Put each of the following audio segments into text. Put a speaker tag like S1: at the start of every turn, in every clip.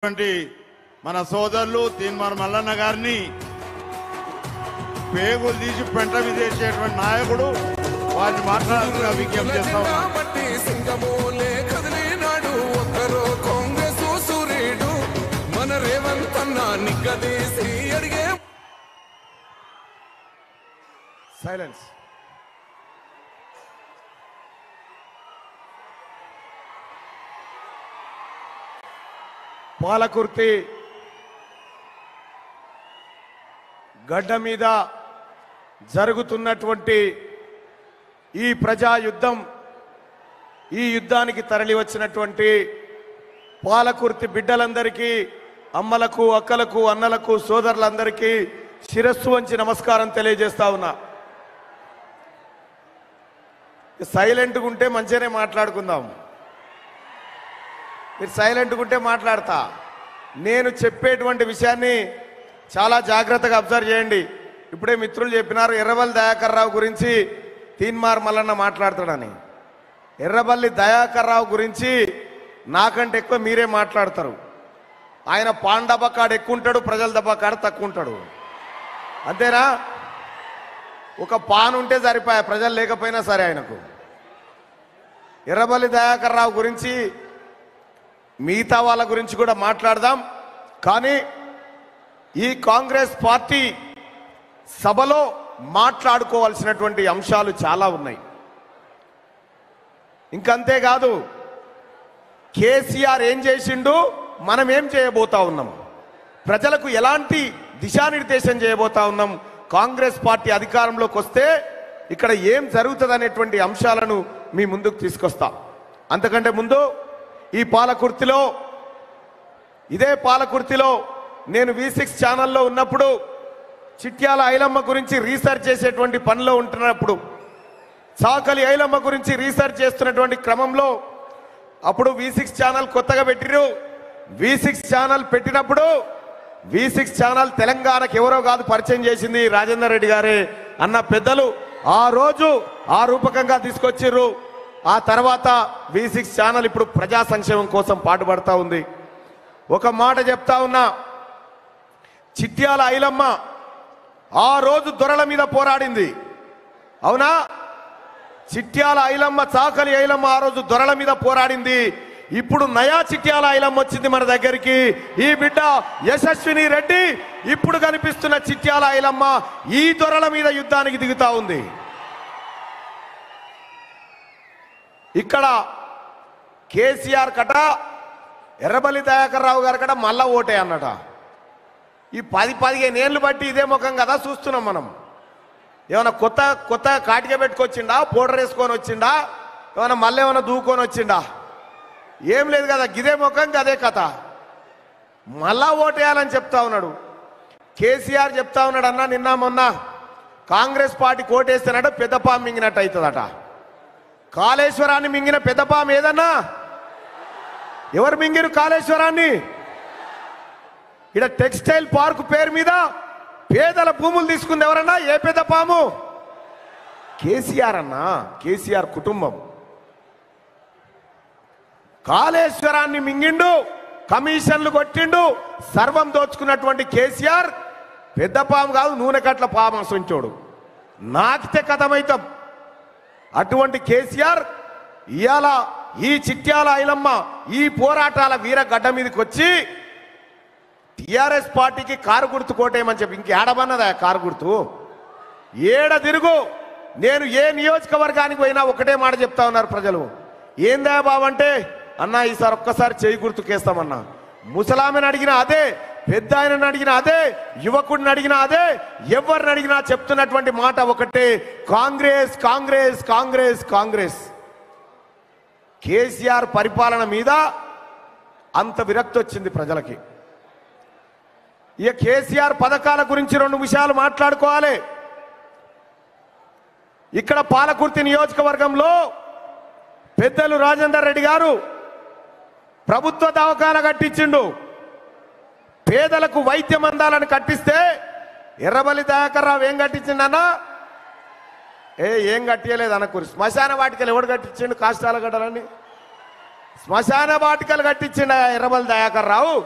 S1: మన సోదరులు తీన్మార్ మల్లన్న గారిని పేగులు తీసి పెంట విదేసేటువంటి నాయకుడు వారిని మాట్లాడాలని విజ్ఞప్తి చేస్తాం.
S2: మన రేవంత్ అన్న నిగ్గదీసి అడిగే
S3: సైలెన్స్. పాలకుర్తి గడ్డ మీద జరుగుతున్నటువంటి ఈ ప్రజా యుద్ధం, ఈ యుద్ధానికి తరలి వచ్చినటువంటి పాలకుర్తి బిడ్డలందరికీ, అమ్మలకు, అక్కలకు, అన్నలకు, సోదరులందరికీ శిరస్సు వంచి నమస్కారం తెలియజేస్తా ఉన్నా. సైలెంట్గా ఉంటే మంచిగానే మాట్లాడుకుందాం. మీరు సైలెంట్గా ఉంటే మాట్లాడతా. నేను చెప్పేటువంటి విషయాన్ని చాలా జాగ్రత్తగా అబ్జర్వ్ చేయండి. ఇప్పుడే మిత్రులు చెప్పినారు ఎర్రబల్లి దయాకర్ రావు గురించి తీన్మార్ మల్లన్న మాట్లాడతాడని. ఎర్రబల్లి దయాకర్ రావు గురించి నాకంటే ఎక్కువ మీరే మాట్లాడతారు. ఆయన పాన్ డబ్బాకాడు ఎక్కువ ఉంటాడు, ప్రజల డబ్బాకాడు తక్కువ ఉంటాడు. అంతేనా? ఒక పాన్ ఉంటే సరిపోయా, ప్రజలు లేకపోయినా సరే. ఆయనకు ఎర్రబల్లి దయాకర్ రావు గురించి, మిగతా వాళ్ళ గురించి కూడా మాట్లాడదాం. కానీ ఈ కాంగ్రెస్ పార్టీ సభలో మాట్లాడుకోవాల్సినటువంటి అంశాలు చాలా ఉన్నాయి. ఇంకంతేకాదు, కేసీఆర్ ఏం చేసిండు, మనం ఏం చేయబోతా ఉన్నాం, ప్రజలకు ఎలాంటి దిశానిర్దేశం చేయబోతా ఉన్నాం, కాంగ్రెస్ పార్టీ అధికారంలోకి వస్తే ఇక్కడ ఏం జరుగుతుంది అనేటువంటి అంశాలను మీ ముందుకు తీసుకొస్తా. అంతకంటే ముందు ఈ పాలకుర్తిలో, ఇదే పాలకుర్తిలో నేను V6 ఛానల్లో ఉన్నప్పుడు చిట్యాల ఐలమ్మ గురించి రీసెర్చ్ చేసేటువంటి పనిలో ఉంటున్నప్పుడు, చాకలి ఐలమ్మ గురించి రీసెర్చ్ చేస్తున్నటువంటి క్రమంలో అప్పుడు V6 ఛానల్ కొత్తగా పెట్టిరు. V6 ఛానల్ పెట్టినప్పుడు V6 ఛానల్ తెలంగాణకు ఎవరో కాదు పరిచయం చేసింది, రాజేందర్ రెడ్డి గారే అన్న పెద్దలు ఆ రోజు ఆ రూపకంగా తీసుకొచ్చిర్రు. ఆ తర్వాత V6 ఛానల్ ఇప్పుడు ప్రజా సంక్షేమం కోసం పాటుపడతా ఉంది. ఒక మాట చెప్తా ఉన్నా, చిట్యాల ఐలమ్మ ఆ రోజు దొరల మీద పోరాడింది, అవునా? చిట్యాల ఐలమ్మ, చాకలి ఐలమ్మ ఆ రోజు దొరల మీద పోరాడింది. ఇప్పుడు నయా చిట్యాల ఐలమ్మ వచ్చింది మన దగ్గరికి. ఈ బిడ్డ యశస్విని రెడ్డి ఇప్పుడు కనిపిస్తున్న చిట్యాల ఐలమ్మ ఈ దొరల మీద యుద్ధానికి దిగుతా ఉంది. ఇక్కడ కేసీఆర్ కట, ఎర్రబల్లి దయాకర్ రావు గారు కట మళ్ళా ఓటే అన్నట. ఈ 10-15 ఏళ్ళు బట్టి ఇదే ముఖం కదా చూస్తున్నాం మనం. ఏమైనా కొత్త కాటిక పెట్టుకొచ్చిండా, పౌడర్ వేసుకొని వచ్చిండా, ఏమైనా మళ్ళీ ఏమైనా దూకొని వచ్చిండా? ఏం లేదు కదా, గిదే ముఖం అదే కథ. మళ్ళా ఓటేయాలని చెప్తా ఉన్నాడు కేసీఆర్. చెప్తా ఉన్నాడు, అన్న నిన్న మొన్న కాంగ్రెస్ పార్టీ కోటేస్తేనట పెద్దపాము మింగినట్టు అవుతుందట. కాళేశ్వరాన్ని మింగిన పెద్దపాము ఏదన్నా? ఎవరు మింగిరు కాళేశ్వరాన్ని? ఇక్కడ టెక్స్టైల్ పార్క్ పేరు మీద పేదల భూములు తీసుకుంది ఎవరన్నా? ఏ పెద్దపాము? కేసీఆర్ అన్నా, కేసీఆర్ కుటుంబం. కాళేశ్వరాన్ని మింగిండు, కమిషన్లు కొట్టిండు, సర్వం దోచుకున్నటువంటి కేసీఆర్ పెద్దపాము కాదు, నూనె కట్ల పాము సొంచోడు, నాకితే కథమైతాం. అటువంటి కేసీఆర్ ఇవాళ ఈ చిట్యాల ఐలమ్మ ఈ పోరాటాల వీరగడ్డ మీదకి వచ్చి టిఆర్ఎస్ పార్టీకి కారు గుర్తు కోటేయమని చెప్పి ఇంకేడమన్నదా కారు గుర్తు? ఏడ తిరుగు. నేను ఏ నియోజకవర్గానికి పోయినా ఒకటే మాట చెప్తా ఉన్నారు ప్రజలు. ఏందా బాబు అంటే, అన్నా ఈసారి ఒక్కసారి చేయి గుర్తుకేస్తామన్నా. ముసలామెను అడిగినా అదే, పెద్ద ఆయనను అడిగినా అదే, యువకుడిని అడిగినా అదే, ఎవరిని అడిగినా చెప్తున్నటువంటి మాట ఒకటే, కాంగ్రెస్ కాంగ్రెస్ కాంగ్రెస్ కాంగ్రెస్. కేసీఆర్ పరిపాలన మీద అంత విరక్తి వచ్చింది ప్రజలకి. ఇక కేసీఆర్ పథకాల గురించి 2 విషయాలు మాట్లాడుకోవాలి. ఇక్కడ పాలకుర్తి నియోజకవర్గంలో పెద్దలు రాజేందర్ రెడ్డి గారు ప్రభుత్వ దవాఖానా కట్టించిండు. పేదలకు వైద్యం అందాలని కట్టిస్తే ఎర్రబల్లి దయాకర్ రావు ఏం కట్టించిండన్నా? ఏం కట్టియలేదు అనకూరు. శ్మశాన వాటికలు ఎవడు కట్టించిండు? కాష్టాల గడ్డలని శ్మశాన వాటికలు కట్టించిండు ఎర్రబల్లి దయాకర్ రావు.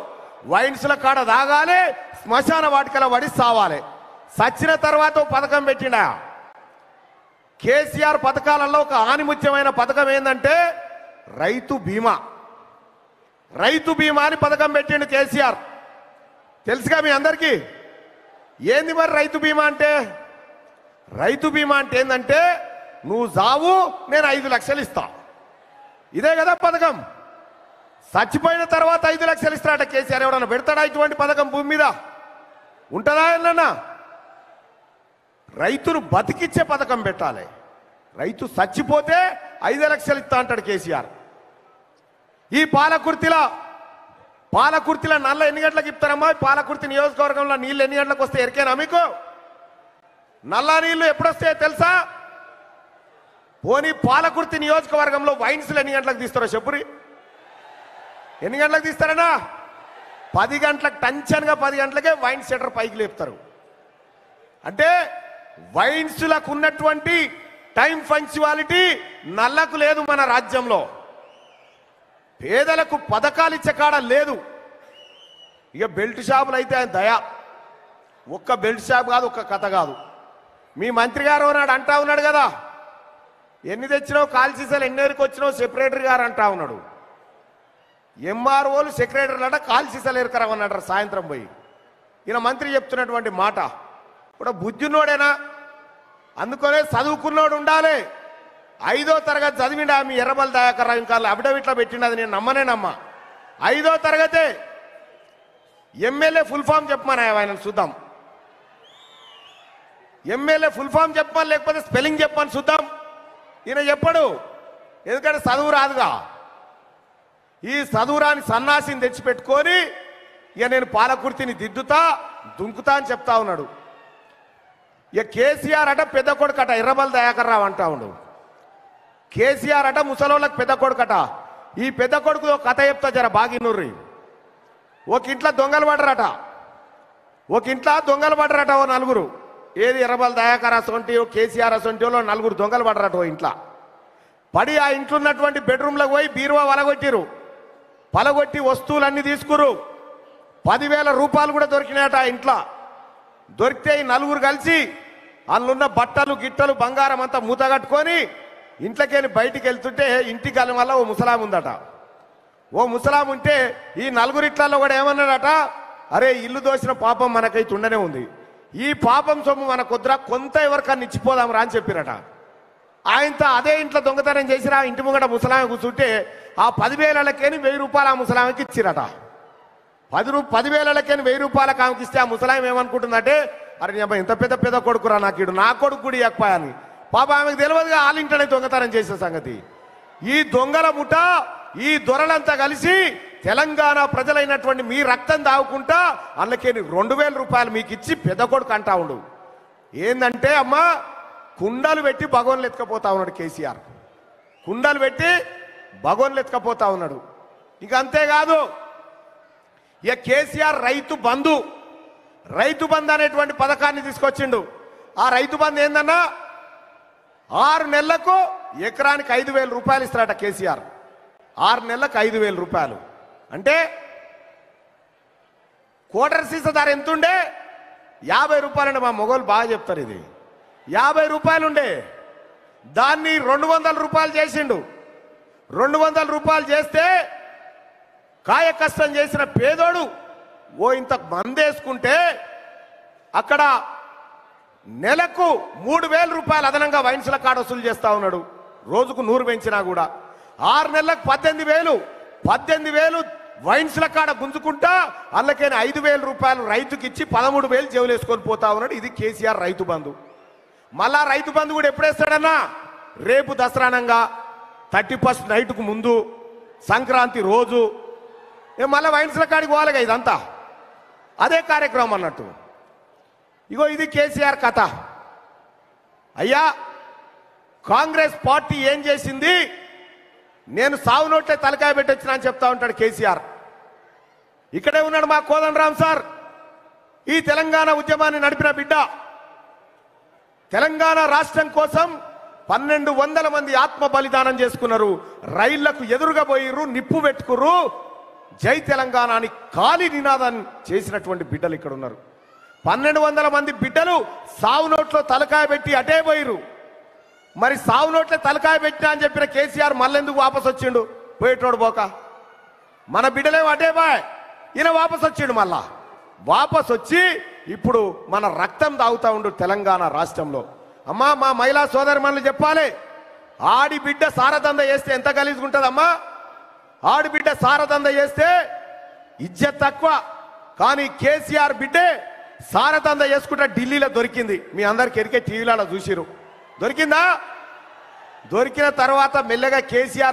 S3: వైన్స్ల కాడ దాగాలి, శ్మశాన వాటికల పడి సావాలి. సచ్చిన తర్వాత పథకం పెట్టిండా. కేసీఆర్ పథకాలలో ఒక ఆనిముత్యమైన పథకం ఏంటంటే రైతు బీమా. రైతు బీమా అని పథకం పెట్టిండు కేసీఆర్. తెలుసుగా మీ అందరికీ. ఏంది మరి రైతు బీమా అంటే? రైతు బీమా అంటే ఏంటంటే నువ్వు జావు, నేను 5 లక్షలు ఇస్తా. ఇదే కదా పథకం. చచ్చిపోయిన తర్వాత 5 లక్షలు ఇస్తాడట కేసీఆర్. ఎవడన్నా పెడతాడా ఇటువంటి పథకం భూమి మీద? ఉంటుందా ఏమన్నా? రైతును బతికిచ్చే పథకం పెట్టాలి. రైతు చచ్చిపోతే 5 లక్షలు ఇస్తా అంటాడు కేసీఆర్. ఈ పాలకుర్తిలో నల్ల ఎన్ని గంటలకు ఇస్తారమ్మా? పాలకుర్తి నియోజకవర్గంలో నీళ్ళు ఎన్ని గంటలకు వస్తాయి ఎరికేనా మీకు? నల్లా నీళ్లు ఎప్పుడొస్తాయో తెలుసా? పోనీ పాలకుర్తి నియోజకవర్గంలో వైన్స్లు ఎన్ని గంటలకు తీస్తారో చెప్పురి. ఎన్ని గంటలకు తీస్తారన్నా? 10 గంటలకు, టెన్షన్గా 10 గంటలకే వైన్ సెంటర్ పైకి లేపుతారు. అంటే వైన్స్లకు ఉన్నటువంటి టైం పంక్చువాలిటీ నల్లకు లేదు మన రాజ్యంలో. పేదలకు పథకాలు ఇచ్చే కాడ లేదు. ఇక బెల్ట్ షాపులు అయితే ఆయన దయ. ఒక్క బెల్ట్ షాప్ కాదు, ఒక్క కథ కాదు. మీ మంత్రి గారు ఉన్నాడు అంటా ఉన్నాడు కదా, ఎన్ని తెచ్చినావు కాల్సీసాలు, ఎన్నేరికి వచ్చినావు సెక్రటరీ గారు అంటా ఉన్నాడు. ఎంఆర్ఓలు సెక్రటరీలట కాల్సీసాలు ఎరకరమన్నాడు సాయంత్రం పోయి. ఈయన మంత్రి చెప్తున్నటువంటి మాట ఇప్పుడు బుద్ధినోడేనా? అందుకనే చదువుకున్నోడు ఉండాలి. 5వ తరగతి చదివిండా మీ ఎర్రబల్ దయాకర్ రావు. ఇంకా అఫిడవిట్లో పెట్టిండది నేను నమ్మనేనమ్మా. 5వ తరగతే. ఎమ్మెల్యే ఫుల్ ఫామ్ చెప్పమని ఆయన చూద్దాం. ఎమ్మెల్యే ఫుల్ ఫామ్ చెప్పమని, లేకపోతే స్పెల్లింగ్ చెప్పమని చూద్దాం. ఈయన చెప్పడు, ఎందుకంటే చదువు రాదుగా. ఈ చదువురాని సన్నాసిని తెచ్చిపెట్టుకొని ఇక నేను పాలకుర్తిని దిద్దుతా, దుంకుతా అని చెప్తా ఉన్నాడు. ఇక కేసీఆర్ అట పెద్ద కొడుకట, ఎర్రబల్ దయాకర్ రావు అంటా ఉండు. కేసీఆర్ అట ముసలోళ్ళకి పెద్ద కొడుకట. ఈ పెద్ద కొడుకు కథ చెప్తా జర బాగినూర్రి. ఒక ఇంట్లో దొంగలు పడరట, ఓ నలుగురు. ఏది ఎర్రబల్ దయాకర్ అసొంటి, కేసీఆర్ అసొంటి వాళ్ళు 4 దొంగలు పడరట. ఓ ఇంట్లో పడి ఆ ఇంట్లో ఉన్నటువంటి బెడ్రూమ్లకు పోయి బీరువా పలగొట్టి వస్తువులన్నీ తీసుకురు. 10,000 రూపాయలు కూడా దొరికినాయట ఆ ఇంట్లో. దొరికితే ఈ 4 కలిసి అందులో బట్టలు గిట్టలు బంగారం అంతా మూతగట్టుకొని ఇంట్లోకెళ్ళి బయటికి వెళ్తుంటే ఇంటికి వెళ్ళి వల్ల ఓ ముసలాం ఉందట. ఓ ముసలాం ఉంటే ఈ 4 ఇట్లలో కూడా ఏమన్నాడట, అరే ఇల్లు దోసిన పాపం మనకైతే ఉండనే ఉంది, ఈ పాపం సొమ్ము మన కొద్దిరా కొంత ఎవరికన్నా ఇచ్చిపోదాం రా అని చెప్పిరట. ఆయనతో అదే ఇంట్లో దొంగతనం చేసిరా ఇంటి ముంగట ముసలామె కూర్చుంటే ఆ 10,000లకేని 1,000 రూపాయలు ఆ ముసలామెకి ఇచ్చిరట. 10,000లకేని 1,000 రూపాయలకు ఆమెకి ఇస్తే ఆ ముసలామె ఏమనుకుంటుందంటే, అరే ఇంత పెద్ద కొడుకురా నాకు, నా కొడుకు కూడా ఇవ్వకపోయాని. పాప ఆమెకు తెలియదుగా వాళ్ళింటనే దొంగతనం చేసే సంగతి. ఈ దొంగల ముఠ, ఈ దొరలంతా కలిసి తెలంగాణ ప్రజలైనటువంటి మీ రక్తం దావుకుంటా అందుకేని 2,000 రూపాయలు మీకు ఇచ్చి పెద్ద కొడుకు అంటా ఉండు. ఏందంటే అమ్మా, కుండలు పెట్టి భగవన్లు ఎత్తుకపోతా ఉన్నాడు కేసీఆర్. కుండలు పెట్టి భగవన్లు ఎత్తుకపోతా ఉన్నాడు. ఇక అంతేకాదు, ఇక కేసీఆర్ రైతు బంధు అనేటువంటి పథకాన్ని తీసుకొచ్చిండు. ఆ రైతు బంధు ఏందన్నా, 6 నెలలకు ఎకరానికి 5,000 రూపాయలు ఇస్తారట కేసీఆర్. 6 నెలలకు 5,000 రూపాయలు అంటే క్వార్టర్ సీసా ధర ఎంతుండే? 50 రూపాయలు. మా మొగోళ్ళు బాగా చెప్తారు. ఇది 50 రూపాయలు ఉండే, దాన్ని 200 రూపాయలు చేసిండు. 200 రూపాయలు చేస్తే కాయ కష్టం చేసిన పేదోడు ఓ ఇంత మందేసుకుంటే అక్కడ నెలకు 3,000 రూపాయలు అదనంగా వైన్స్ల కాడ వసూలు చేస్తా ఉన్నాడు. రోజుకు 100 పెంచినా కూడా 6 నెలలకు 18,000 వైన్స్ల కాడ గుంజుకుంటా అందుకని 5,000 రూపాయలు రైతుకి ఇచ్చి 13,000 జేబులు వేసుకొని పోతా ఉన్నాడు. ఇది కేసీఆర్ రైతు బంధు. మళ్ళా రైతు బంధు కూడా ఎప్పుడేస్తాడన్నా, రేపు దసరానంగా 31st నైట్కు ముందు, సంక్రాంతి రోజు మళ్ళీ వైన్స్ల కాడికి పోవాలిగా. ఇదంతా అదే కార్యక్రమం అన్నట్టు. ఇగో ఇది కేసీఆర్ కథ. అయ్యా, కాంగ్రెస్ పార్టీ ఏం చేసింది? నేను సావు నోట్లే తలకాయ పెట్టి వచ్చినా అని చెప్తా ఉంటాడు కేసీఆర్. ఇక్కడే ఉన్నాడు మా కోదండరాం సార్, ఈ తెలంగాణ ఉద్యమాన్ని నడిపిన బిడ్డ. తెలంగాణ రాష్ట్రం కోసం 1,200 మంది ఆత్మ బలిదానం చేసుకున్నారు. రైళ్లకు ఎదురుగా పోయిర్రు, నిప్పు పెట్టుకుర్రు. జై తెలంగాణ అని ఖాళీ నినాదాన్ని చేసినటువంటి బిడ్డలు ఇక్కడ ఉన్నారు. 1200 మంది బిడ్డలు సావు నోట్లో తలకాయ పెట్టి అటే పోయిరు. మరి సావు నోట్లే తలకాయ పెట్టినా అని చెప్పిన కేసీఆర్ మళ్ళెందుకు వాపస్ వచ్చిండు? పోయేటోడు పోక మన బిడ్డలేమో అటే బాయ్, ఈయన వాపస్ వచ్చిండు. మళ్ళా వాపస్ వచ్చి ఇప్పుడు మన రక్తం తాగుతా ఉండు తెలంగాణ రాష్ట్రంలో. అమ్మా మా మహిళా సోదరిమణులు చెప్పాలి, ఆడి బిడ్డ సారదంద చేస్తే ఎంత గలీజుకుంటుందమ్మా? ఆడి బిడ్డ సారదంద చేస్తే ఇజ్జత్ తక్కువ, కానీ కేసీఆర్ బిడ్డే సారదంద చేసుకుంటా ఢిల్లీలో దొరికింది. మీ అందరికి ఎరికే టీవీలలో చూసిరు. దొరికిందా? దొరికిన తర్వాత మెల్లగా కేసీఆర్